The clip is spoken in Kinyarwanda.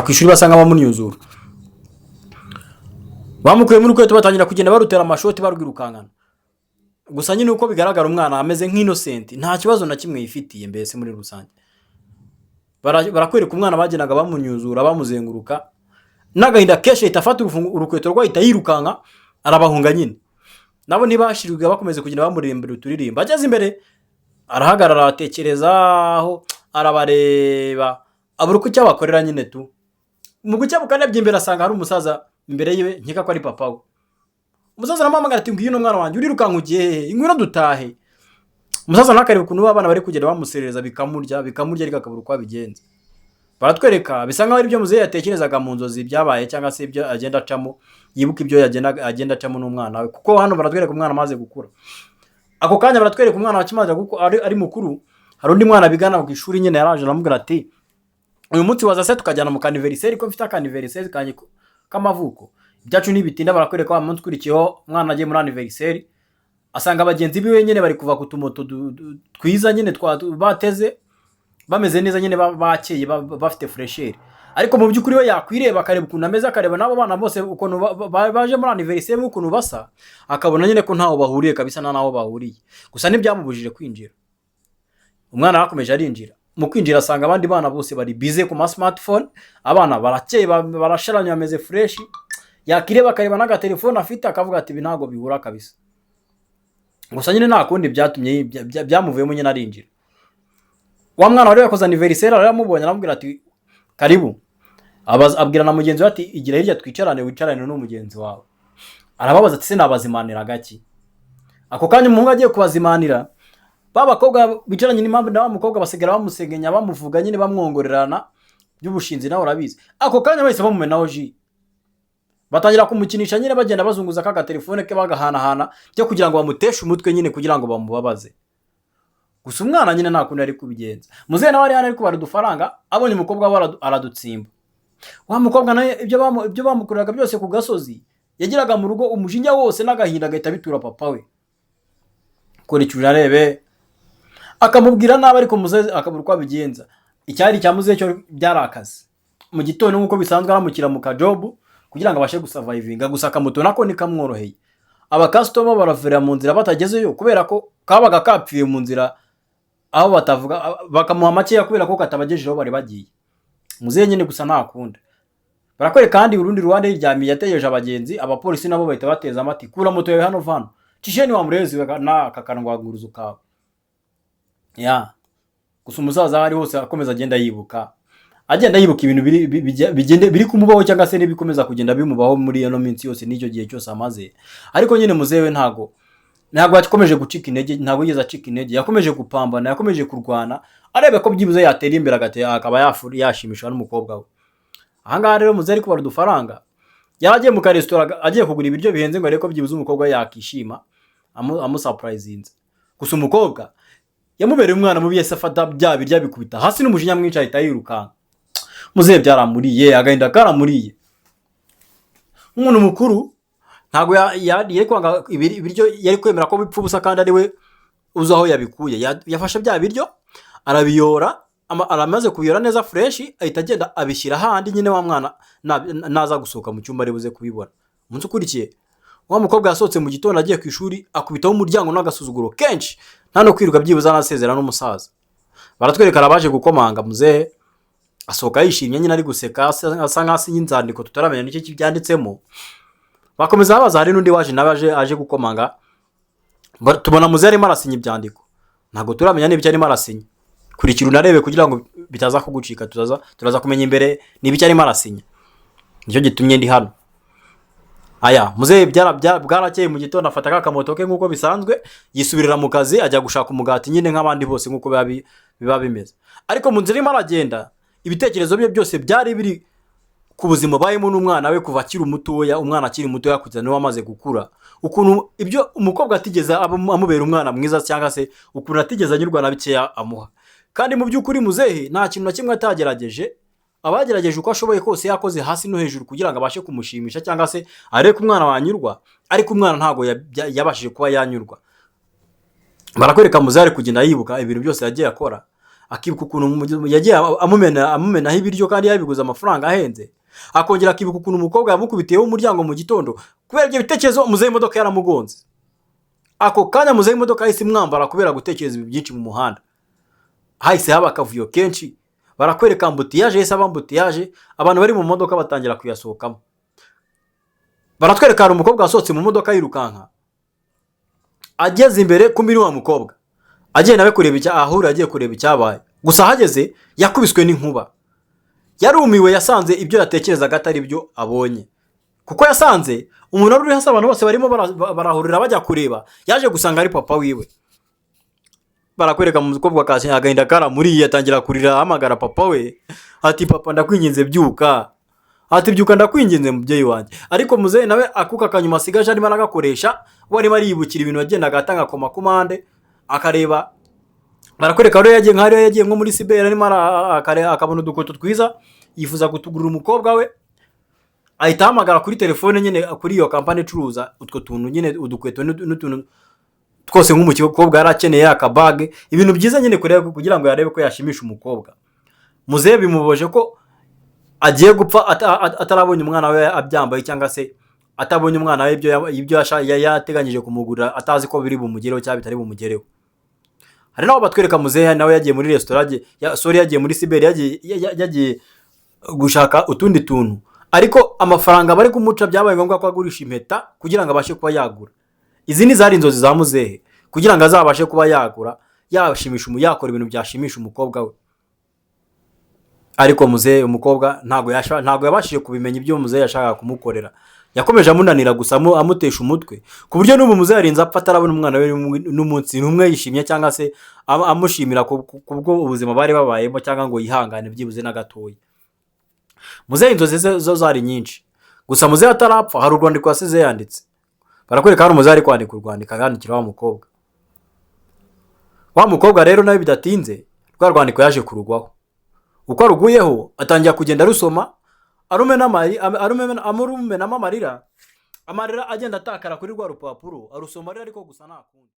ku ishuri basanga bamunyuzura, bamukuye muri kwetu batangira kugenda barutera amashoti barwirukankana. Gusa nyine uko bigaragara umwana ameze nk'innocent, nta kibazo na kimwe yifitiye mbese muri rusange. Barakwereka umwana bagenaga bamunyuzura bamuzenguruka, n'agahinda keshe itafata urukweto rwahita yirukanka arabahunga nyine. Nabo ntibashirwaga bakomeze kugenda bamuririmbira uturirimba. Ageze imbere arahagarara atekerezaho arabareba abura uko cyabakorera nyine tu. Mu gucya bukanabye imbere asanga hari umusaza imbere yiwe nkeka ko ari papa we. Umusaza aramuhamagara ati ngwino mwana wanjye urirukanka ugiye ingwino dutahe. Umusaza nakareba ukuntu abana bari kugenda bamuserereza bikamurya ariko akabura uko abigenza. Baratwereka bisa nkaho ari byo muzehe yatekerezaga mu nzozi byabaye cyangwa se ibyo agenda acamo, yibuka ibyo agenda acamo n'umwana we, kuko hano baratwereka umwana amaze gukura. Ako kanya baratwereka umwana wakimaze ari mukuru. Hari undi mwana bigana ku ishuri nyine yaraje aramubwira ati uyu munsi waza se tukajyana mu kaniveriseri ko mfite akaniveriseri kanye k'amavuko. Ibyacu nibitinda barakwereka wa munsi ukurikiyeho umwana agiye muri aniveriseri asanga abagenzi biwe nyine bari kuva ku tumoto twiza nyine bateze bameze neza nyine bakeye bafite fresher. Ariko mu by'ukuri we yakwireba akareba ukuntu ameze, akareba nabo bana bose ukuntu baje muri aniveriseri ukuntu basa, akabona nyine ko ntaho bahuriye kabisa naho bahuriye. Gusa ntibyamubujije kwinjira. Umwana yakomeje arinjira. Mu kwinjira asanga abandi bana bose bari busy ku smartphone, abana barakeye barasharanye bameze fresh. Yakireba akareba naga telefone afite akavuga ati ibi ntago bihura kabisa. Gusa nyine nta kundi byatumye byamuvuyemo nyine arinjira. Wa mwana wari yakoze anniversaire aramubonye aramubwira ati karibu. Abwira na mugenzi we ati igira hirya twicarane wicarane n'umugenzi wawe. Arababaza ati se nabazimanira gaki. Ako kanya umuhungu agiye kubazimanira, babakobwa bicaranye n'impamvu na bamukobwa basigara bamusengenya bamuvuga nyine bamwongorerana by'ubushinzi nawe urabizi. Ako kanya bahise bamumenaho ji. Batangira kumukinisha nyine bagenda bazunguza kaga telefone ke bagahanahana cyo kugira ngo bamuteshe umutwe nyine kugira ngo bamubabaze. Gusa umwana nyine nta kundi ari kubigenza. Muzehe nawe ari kubara udufaranga abonye umukobwa aradutsimba. Wa mukobwa naye ibyo bamukoreraga byose ku gasozi yagiraga mu rugo umujinya wose n'agahinda gahita bitura papa we. Kora icyo urarebe akamubwira nabi ariko muzehe akabura uko abigenza. Icyari cya muzehe cyo byarakaze. Mu gitondo nkuko bisanzwe aramukira mu kajobu kugira ngo abashe gusurvivinga, gusa akamutona ko nikamworoheye. Aba customer baravera mu nzira batagezeyo kubera ko kabaga kapfiye mu nzira aho batavuga bakamuha make kubera ko katabagejejeho bari bagiye. Muzehe nyine gusa nta kunda. Barakwereka kandi urundi ruhande ryamiye yategereje abagenzi, abapolisi nabo bahita bateza amati kura moto yawe hano vano. Cisheni wa murezi na kakanwaguruza kawe. Ya. Gusa umusaza hari hose akomeza agenda yibuka. Agenda yibuka ibintu biri kumubaho cyangwa se nibikomeza kugenda bimubaho muri iyo minsi yose n'icyo gihe cyose amaze. Ariko nyine muzewe ntago yakomeje gucika intege, ntago yigeze acika intege, yakomeje gupambana, yakomeje kurwana, arebe ko byibuze yatera imbere akaba yashimishwa n'umukobwa we. Aha ngaha rero muzehe ari kubara udufaranga, yaragiye mu restaurant agiye kugura ibiryo bihenze ngo areko byibuze umukobwa yakishima amusurprisinze. Gusa umukobwa yamubereye umwana mubi yese afata bya birya bikubita hasi n'umujinya mwinshi ahita yirukanka. Muzehe byaramuriye agahinda karamuriye. Umuntu mukuru ntago yari kwanga ibiryo yari kwemera ko bipfa ubusa kandi ari we uzaho yabikuye. Yafashe bya biryo arabiyora, aramaze kubiyora neza fresh ahita agenda abishyira handi nyine wa mwana naza gusohoka mu cyumba ari buze kubibona. Umunsi ukurikiye wa mukobwa yasohotse mu gitondo agiye ku ishuri akubitaho umuryango n'agasuzuguro kenshi, nta no kwiruka byibuza nasezera n'umusaza. Baratwereka arabaje gukomanga, muzehe asohoka yishimye nyine ari guseka asa nk'asi y'inzandiko tutaramenya n'icyo kibyanditsemo. Bakomeza babaza hari n'undi waje nawe aje gukomanga, tubona muzehe arimo arasinya ibyandiko, ntago turamenya n'ibyo arimo arasinya. Kurikira unarebe kugira ngo bitaza kugucika, turaza kumenya imbere n'ibyo arimo arasinya. Nicyo gitumye ndi hano. Aya muzehe bwarakeye mu gitondo afata akamoto ke nkuko bisanzwe yisubirira mu kazi ajya gushaka umugati nyine nk'abandi bose nkuko biba bimeze. Ariko mu nzira irimo aragenda ibitekerezo bye byose byari biri ku buzima bayemo n'umwana we kuva akiri umutoya. Umwana akiri mutoya kugeza niwe amaze gukura, ukuntu ibyo umukobwa atigeze amubera umwana mwiza cyangwa se ukuntu atigeze anyurwa na bikeya amuha. Kandi mu by'ukuri muzehe nta kintu na kimwe atagerageje, abagerageje uko ashoboye kose yakoze hasi no hejuru kugira ngo abashe kumushimisha cyangwa se areke umwana wanyurwa, ariko umwana ntago yabashije kuba yanyurwa. Barakwereka muzehe ari kugenda yibuka ibintu byose yagiye akora, akibuka ukuntu yagiye amumenaho ibiryo kandi yabiguze amafaranga ahenze, akongera akibuka ukuntu umukobwa yamukubitiyeho umuryango mu gitondo. Kubera ibyo bitekerezo muzehe imodoka yaramugonze. Ako kanya muzehe imodoka yahise imwambara kubera gutekereza ibi byinshi mu muhanda. Hahise haba akavuyo kenshi, barakwereka ambutiyaje, yahise aba ambutiyaje, abantu bari mu modoka batangira kuyasohokamo. Baratwereka hari umukobwa wasohotse mu modoka yirukanka, ageze imbere kumbi ni wa mukobwa, agiye nawe kureba ahura agiye kureba icyabaye. Gusa hageze yakubiswe n'inkuba. Yarumiwe, yasanze ibyo yatekerezaga atari byo abonye, kuko yasanze umuntu uri hasi, abantu bose barimo barahurira bajya kureba, yaje gusanga ari papa wiwe. Barakwereka mu mukobwa kasi agahinda karamuriye, atangira kurira ahamagara papa we ati papa ndakwinginze byuka, ati byuka ndakwinginze mubyeyi wanjye. Ariko muzehe nawe akuka kanyuma asigaje arimo aragakoresha, wari mariyibukira ibintu yagendaga atanga koma kumande akareba. Barakwereka rero yagiye nko muri Sibera arimo akabona udukoto twiza, yifuza gutugurira umukobwa we, ahita ahamagara kuri telefone nyine kuri iyo kampani icuruza utwo tuntu nyine, udukweto n'utuntu twose nk'umukobwa yari akeneye, akabage, ibintu byiza nyine kugira ngo yarebe ko yashimisha umukobwa. Muzehe bimuboje ko agiye gupfa atarabonye umwana we abyambaye, cyangwa se atabonye umwana we ibyo yateganyije kumugurira, atazi ko biri bumugereho cyangwa bitari bumugereho. Hari naho batwereka muzehe nawe yagiye muri restaurant, yagiye muri Sibera, yagiye gushaka utundi tuntu, ariko amafaranga bari kumuca byabaye ngombwa ko agurisha impeta kugira ngo abashe kuba yagura. Izi ni zari inzozi za muzehe, kugira ngo azabashe kuba yagura, yakora ibintu byashimisha umukobwa we. Ariko muzehe, umukobwa ntago yabashije kubimenya ibyo muzehe yashakaga kumukorera. Yakomeje amunanira gusa amutesha umutwe, ku buryo n'ubu muzehe arinze apfa atarabona umwana we n'umunsi n'umwe yishimye, cyangwa se amushimira kubwo ubuzima bari babayemo, cyangwa ngo yihangane byibuze na gatoya. Muzehe inzozi zo zari nyinshi, gusa muzehe atarapfa hari urwandiko yasize yanditse. Barakwereka hari umuzehe ari kwandika urwandiko, yandikira wa mukobwa. Wa mukobwa rero nawe bidatinze rwa rwandiko yaje kurugwaho. Uko aruguyeho atangira kugenda rusoma, amurumenamo amarira agenda atakara kuri rwa rupapuro, arusoma rero ariko gusa nta kundi.